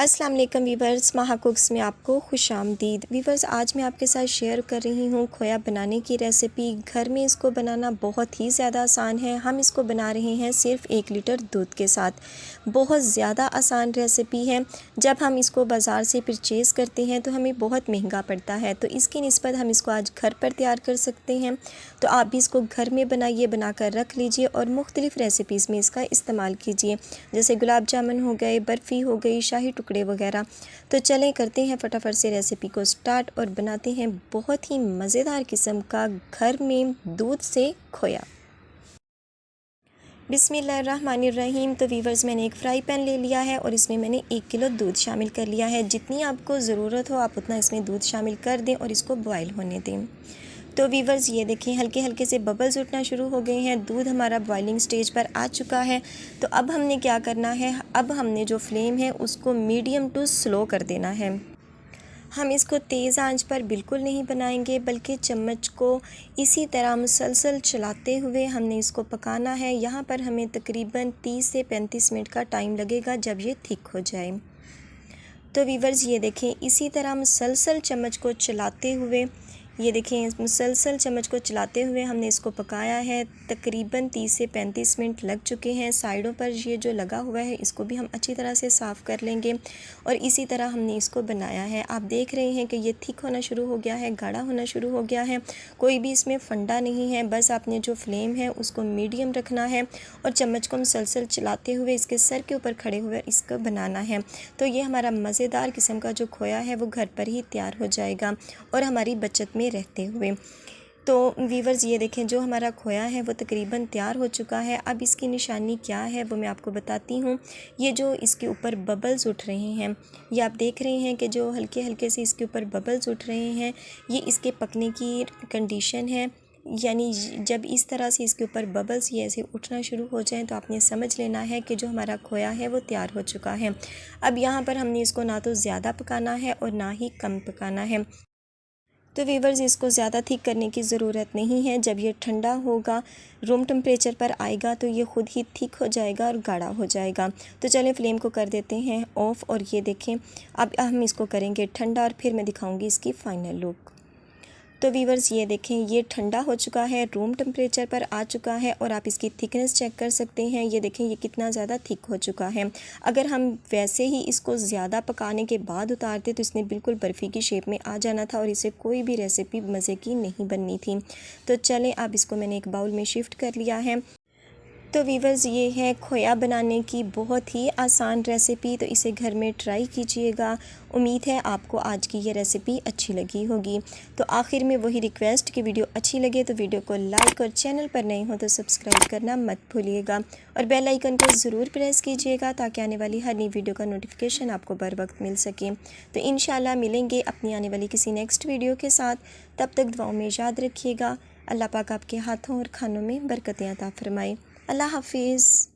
अस्सलाम वालेकुम वीवर्स, माहा कुक्स में आपको खुशामदीद। वीवर्स, आज मैं आपके साथ शेयर कर रही हूँ खोया बनाने की रेसिपी। घर में इसको बनाना बहुत ही ज़्यादा आसान है। हम इसको बना रहे हैं सिर्फ 1 लीटर दूध के साथ। बहुत ज़्यादा आसान रेसिपी है। जब हम इसको बाज़ार से परचेज़ करते हैं तो हमें बहुत महंगा पड़ता है, तो इसकी निस्बत हम इसको आज घर पर तैयार कर सकते हैं। तो आप भी इसको घर में बनाइए, बना कर रख लीजिए और मुख्तलिफ़ रेसिपीज़ में इसका इस्तेमाल कीजिए, जैसे गुलाब जामुन हो गए, बर्फ़ी हो गई, शाही टुकड़े वगैरह। तो चलें करते हैं फटाफट से रेसिपी को स्टार्ट और बनाते हैं बहुत ही मज़ेदार किस्म का घर में दूध से खोया। बिस्मिल्लाहिर्रहमानिर्रहीम। तो वीवर्स, मैंने एक फ़्राई पैन ले लिया है और इसमें मैंने 1 किलो दूध शामिल कर लिया है। जितनी आपको ज़रूरत हो आप उतना इसमें दूध शामिल कर दें और इसको बॉयल होने दें। तो वीवर्स, ये देखें हल्के हल्के से बबल्स उठना शुरू हो गए हैं। दूध हमारा बॉइलिंग स्टेज पर आ चुका है। तो अब हमने क्या करना है, अब हमने जो फ्लेम है उसको मीडियम टू स्लो कर देना है। हम इसको तेज़ आंच पर बिल्कुल नहीं बनाएंगे, बल्कि चम्मच को इसी तरह मुसलसल चलाते हुए हमने इसको पकाना है। यहाँ पर हमें तकरीबन 30 से 35 मिनट का टाइम लगेगा जब ये थिक हो जाए। तो वीवर्स, ये देखें इसी तरह मुसलसल चम्मच को चलाते हुए, ये देखें मुसलसल चम्मच को चलाते हुए हमने इसको पकाया है। तकरीबन 30 से 35 मिनट लग चुके हैं। साइडों पर ये जो लगा हुआ है इसको भी हम अच्छी तरह से साफ़ कर लेंगे और इसी तरह हमने इसको बनाया है। आप देख रहे हैं कि ये थिक होना शुरू हो गया है, गाढ़ा होना शुरू हो गया है। कोई भी इसमें फंडा नहीं है, बस आपने जो फ्लेम है उसको मीडियम रखना है और चम्मच को मुसलसल चलाते हुए इसके सर के ऊपर खड़े हुए इसको बनाना है। तो ये हमारा मज़ेदार किस्म का जो खोया है वो घर पर ही तैयार हो जाएगा और हमारी बचत में रहते हुए। तो वीवर्स, ये देखें जो हमारा खोया है वो तकरीबन तैयार हो चुका है। अब इसकी निशानी क्या है वो मैं आपको बताती हूँ। ये जो इसके ऊपर बबल्स उठ रहे हैं, ये आप देख रहे हैं कि जो हल्के हल्के से इसके ऊपर बबल्स उठ रहे हैं, ये इसके पकने की कंडीशन है। यानी जब इस तरह से इसके ऊपर बबल्स ये ऐसे उठना शुरू हो जाएं तो आपने समझ लेना है कि जो हमारा खोया है वो तैयार हो चुका है। अब यहाँ पर हमने इसको ना तो ज़्यादा पकाना है और ना ही कम पकाना है। तो वीवर्स, इसको ज़्यादा थिक करने की ज़रूरत नहीं है। जब ये ठंडा होगा, रूम टेम्परेचर पर आएगा तो ये ख़ुद ही थिक हो जाएगा और गाढ़ा हो जाएगा। तो चलें फ्लेम को कर देते हैं ऑफ़ और ये देखें अब हम इसको करेंगे ठंडा और फिर मैं दिखाऊंगी इसकी फ़ाइनल लुक। तो वीवर्स, ये देखें ये ठंडा हो चुका है, रूम टेम्परेचर पर आ चुका है और आप इसकी थिकनेस चेक कर सकते हैं। ये देखें ये कितना ज़्यादा थिक हो चुका है। अगर हम वैसे ही इसको ज़्यादा पकाने के बाद उतारते तो इसने बिल्कुल बर्फ़ी की शेप में आ जाना था और इसे कोई भी रेसिपी मज़े की नहीं बननी थी। तो चलें अब इसको मैंने एक बाउल में शिफ्ट कर लिया है। तो वीवर्स, ये है खोया बनाने की बहुत ही आसान रेसिपी। तो इसे घर में ट्राई कीजिएगा। उम्मीद है आपको आज की ये रेसिपी अच्छी लगी होगी। तो आखिर में वही रिक्वेस्ट कि वीडियो अच्छी लगे तो वीडियो को लाइक और चैनल पर नए हो तो सब्सक्राइब करना मत भूलिएगा और बेल आइकन को ज़रूर प्रेस कीजिएगा ताकि आने वाली हर नई वीडियो का नोटिफिकेशन आपको बर वक्त मिल सके। तो इंशाल्लाह मिलेंगे अपनी आने वाली किसी नेक्स्ट वीडियो के साथ। तब तक दुआओं में याद रखिएगा। अल्लाह पाक आपके हाथों और खानों में बरकतें अता फरमाए। अल्लाह हाफिज़।